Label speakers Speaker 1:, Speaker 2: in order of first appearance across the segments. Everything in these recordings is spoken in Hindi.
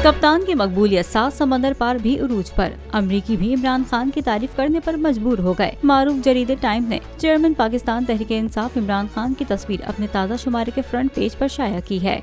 Speaker 1: कप्तान की मकबूलियत 7 समंदर पार भी उरूज पर। अमरीकी भी इमरान खान की तारीफ करने पर मजबूर हो गए। मारूफ जरीदे टाइम ने चेयरमैन पाकिस्तान तहरीके इंसाफ इमरान खान की तस्वीर अपने ताज़ा शुमारे के फ्रंट पेज पर शाया की है।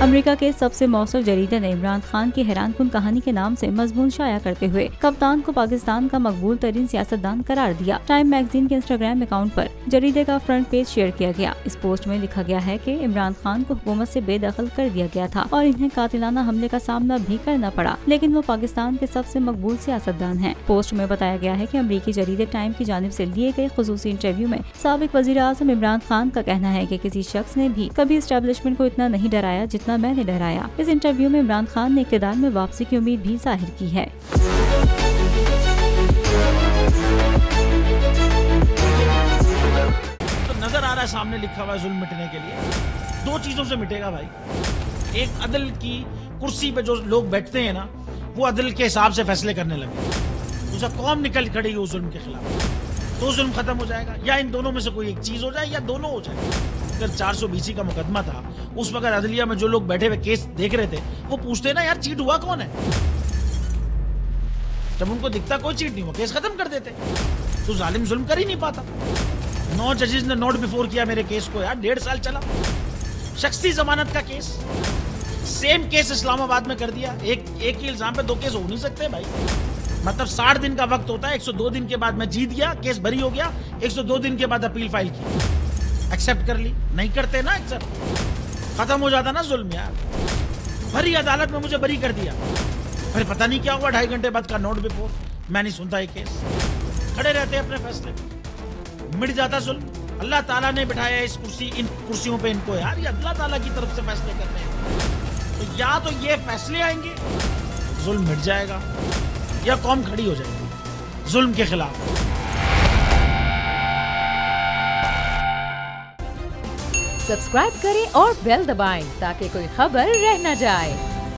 Speaker 1: अमेरिका के सबसे मौसर जरीदे ने इमरान खान की हैरानकुन कहानी के नाम से मजमून शाया करते हुए कप्तान को पाकिस्तान का मकबूल तरीन सियासतदान करार दिया। टाइम मैगजीन के इंस्टाग्राम अकाउंट पर जरीदे का फ्रंट पेज शेयर किया गया। इस पोस्ट में लिखा गया है कि इमरान खान को हुकूमत से बेदखल कर दिया गया था और इन्हें कातिलाना हमले का सामना भी करना पड़ा, लेकिन वो पाकिस्तान के सबसे मकबूल सियासतदान हैं। पोस्ट में बताया गया है कि अमरीकी जरीदे टाइम की जानिब से लिए गए खुसूसी इंटरव्यू में साबिक वजीर आज़म इमरान खान का कहना है कि किसी शख्स ने भी कभी एस्टेब्लिशमेंट को इतना नहीं डराया जितना मैंने डराया। इस इंटरव्यू में इमरान खान ने इक़्तिदार में वापसी की उम्मीद भी जाहिर की है।
Speaker 2: तो नजर आ रहा है सामने लिखा हुआ है जुल्म मिटने के लिए 2 चीजों से मिटेगा भाई। एक, अदल की कुर्सी पे जो लोग बैठते हैं ना, वो अदल के हिसाब से फैसले करने लगे। दूसरा, कौम निकल खड़ी हो जुल्म के खिलाफ, तो जुल्म खत्म हो जाएगा। या इन दोनों में से कोई एक चीज हो जाए या दोनों हो जाए। अगर 420 का मुकदमा था, उस वक्त अदलिया में जो लोग बैठे हुए केस देख रहे थे, वो पूछते ना यार चीट हुआ कौन है। जब उनको दिखता कोई चीट नहीं हुआ, केस खत्म कर देते। तो जालिम जुल्म कर ही नहीं पाता। 9 जजेस ने नोट बिफोर किया मेरे केस को यार, 1.5 साल चला। शख्सी जमानत का केस, सेम केस इस्लामाबाद में कर दिया। एक ही इल्जाम पे 2 केस हो नहीं सकते भाई। मतलब 60 दिन का वक्त होता है। 102 दिन के बाद मैं जीत गया, केस बरी हो गया। 102 दिन के बाद अपील फाइल की, एक्सेप्ट कर ली। नहीं करते ना एक्सेप्ट, खत्म हो जाता ना जुल्म यार। भरी अदालत में मुझे बरी कर दिया, फिर पता नहीं क्या हुआ 2.5 घंटे बाद का नोट बिफोर। मैं नहीं सुनता ये केस, खड़े रहते अपने फैसले, मिट जाता जुल्म। अल्लाह ताला ने बिठाया इन कुर्सियों पे इनको यार, ये अल्लाह ताला की तरफ से फैसले करते हैं। तो या तो ये फैसले आएंगे, जुल्म मिट जाएगा, या कौम खड़ी हो जाएगी जुल्म के खिलाफ।
Speaker 3: सब्सक्राइब करें और बेल दबाएं ताकि कोई खबर रह न जाए।